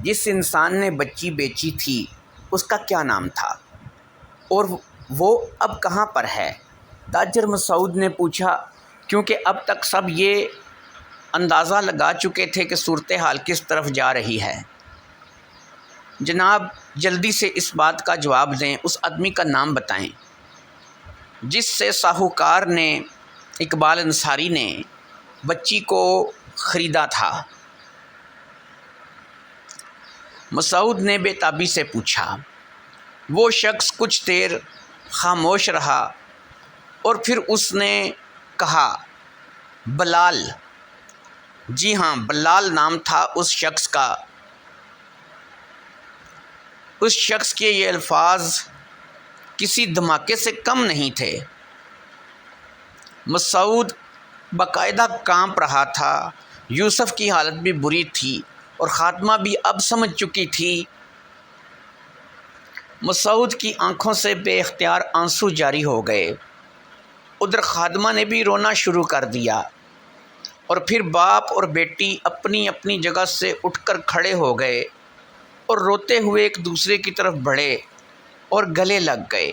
جس انسان نے بچی بیچی تھی اس کا کیا نام تھا اور وہ اب کہاں پر ہے؟ تاجر مسعود نے پوچھا، کیونکہ اب تک سب یہ اندازہ لگا چکے تھے کہ صورتحال کس طرف جا رہی ہے۔ جناب جلدی سے اس بات کا جواب دیں، اس آدمی کا نام بتائیں جس سے ساہوکار نے، اقبال انصاری نے بچی کو خریدا تھا۔ مسعود نے بے تابی سے پوچھا۔ وہ شخص کچھ دیر خاموش رہا اور پھر اس نے کہا، بلال۔ جی ہاں، بلال نام تھا اس شخص کا۔ اس شخص کے یہ الفاظ کسی دھماکے سے کم نہیں تھے۔ مسعود باقاعدہ کانپ رہا تھا۔ یوسف کی حالت بھی بری تھی اور خاتمہ بھی اب سمجھ چکی تھی۔ مسعود کی آنکھوں سے بے اختیار آنسو جاری ہو گئے۔ ادھر خادمہ نے بھی رونا شروع کر دیا اور پھر باپ اور بیٹی اپنی اپنی جگہ سے اٹھ کر کھڑے ہو گئے اور روتے ہوئے ایک دوسرے کی طرف بڑھے اور گلے لگ گئے۔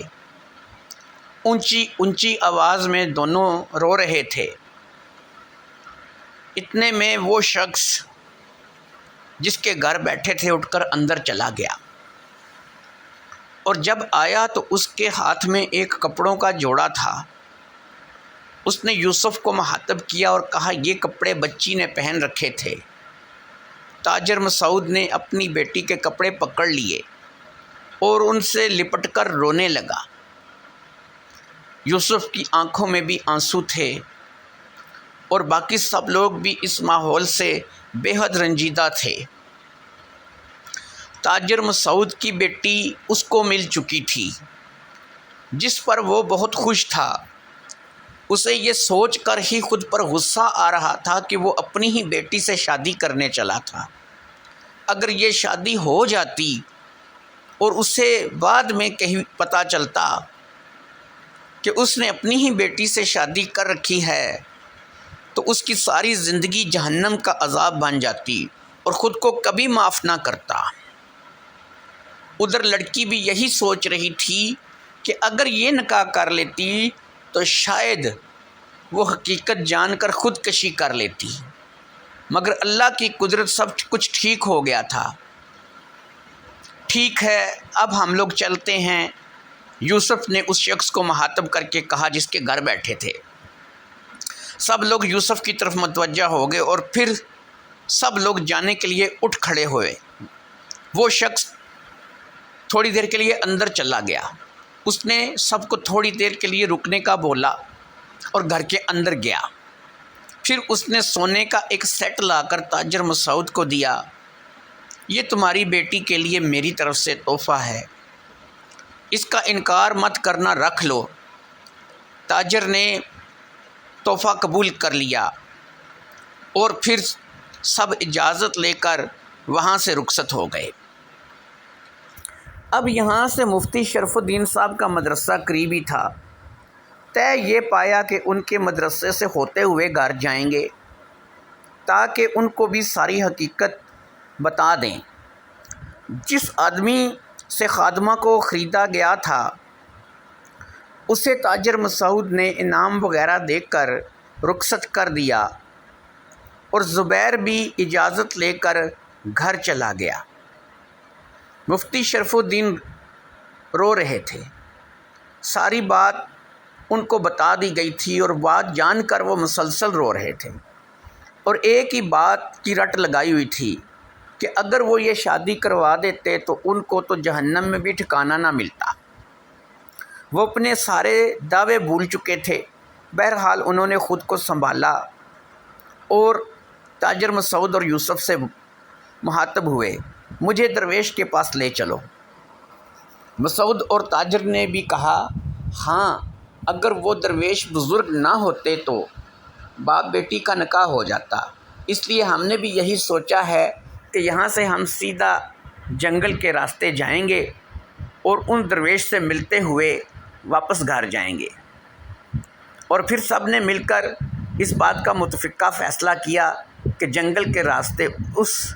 اونچی اونچی آواز میں دونوں رو رہے تھے۔ اتنے میں وہ شخص جس کے گھر بیٹھے تھے اٹھ کر اندر چلا گیا اور جب آیا تو اس کے ہاتھ میں ایک کپڑوں کا جوڑا تھا۔ اس نے یوسف کو مخاطب کیا اور کہا، یہ کپڑے بچی نے پہن رکھے تھے۔ تاجر مسعود نے اپنی بیٹی کے کپڑے پکڑ لیے اور ان سے لپٹ کر رونے لگا۔ یوسف کی آنکھوں میں بھی آنسو تھے اور باقی سب لوگ بھی اس ماحول سے بے حد رنجیدہ تھے۔ تاجر مسعود کی بیٹی اس کو مل چکی تھی جس پر وہ بہت خوش تھا۔ اسے یہ سوچ کر ہی خود پر غصہ آ رہا تھا کہ وہ اپنی ہی بیٹی سے شادی کرنے چلا تھا۔ اگر یہ شادی ہو جاتی اور اسے بعد میں کہیں پتہ چلتا کہ اس نے اپنی ہی بیٹی سے شادی کر رکھی ہے تو اس کی ساری زندگی جہنم کا عذاب بن جاتی اور خود کو کبھی معاف نہ کرتا۔ ادھر لڑکی بھی یہی سوچ رہی تھی کہ اگر یہ نکاح کر لیتی تو شاید وہ حقیقت جان کر خودکشی کر لیتی، مگر اللہ کی قدرت سب کچھ ٹھیک ہو گیا تھا۔ ٹھیک ہے، اب ہم لوگ چلتے ہیں، یوسف نے اس شخص کو مخاطب کر کے کہا جس کے گھر بیٹھے تھے۔ سب لوگ یوسف کی طرف متوجہ ہو گئے اور پھر سب لوگ جانے کے لیے اٹھ کھڑے ہوئے۔ وہ شخص تھوڑی دیر کے لیے اندر چلا گیا۔ اس نے سب کو تھوڑی دیر کے لیے رکنے کا بولا اور گھر کے اندر گیا۔ پھر اس نے سونے کا ایک سیٹ لا کر تاجر مسعود کو دیا۔ یہ تمہاری بیٹی کے لیے میری طرف سے تحفہ ہے، اس کا انکار مت کرنا، رکھ لو۔ تاجر نے تحفہ قبول کر لیا اور پھر سب اجازت لے کر وہاں سے رخصت ہو گئے۔ اب یہاں سے مفتی شرف الدین صاحب کا مدرسہ قریبی تھا۔ طے یہ پایا کہ ان کے مدرسے سے ہوتے ہوئے گھر جائیں گے تاکہ ان کو بھی ساری حقیقت بتا دیں۔ جس آدمی سے خادمہ کو خریدا گیا تھا اسے تاجر مسعود نے انعام وغیرہ دے کر رخصت کر دیا اور زبیر بھی اجازت لے کر گھر چلا گیا۔ مفتی شرف الدین رو رہے تھے۔ ساری بات ان کو بتا دی گئی تھی اور بات جان کر وہ مسلسل رو رہے تھے اور ایک ہی بات کی رٹ لگائی ہوئی تھی کہ اگر وہ یہ شادی کروا دیتے تو ان کو تو جہنم میں بھی ٹھکانہ نہ ملتا۔ وہ اپنے سارے دعوے بھول چکے تھے۔ بہرحال انہوں نے خود کو سنبھالا اور تاجر مسعود اور یوسف سے مخاطب ہوئے، مجھے درویش کے پاس لے چلو۔ مسعود اور تاجر نے بھی کہا، ہاں، اگر وہ درویش بزرگ نہ ہوتے تو باپ بیٹی کا نکاح ہو جاتا، اس لیے ہم نے بھی یہی سوچا ہے کہ یہاں سے ہم سیدھا جنگل کے راستے جائیں گے اور ان درویش سے ملتے ہوئے واپس گھر جائیں گے۔ اور پھر سب نے مل کر اس بات کا متفقہ فیصلہ کیا کہ جنگل کے راستے اس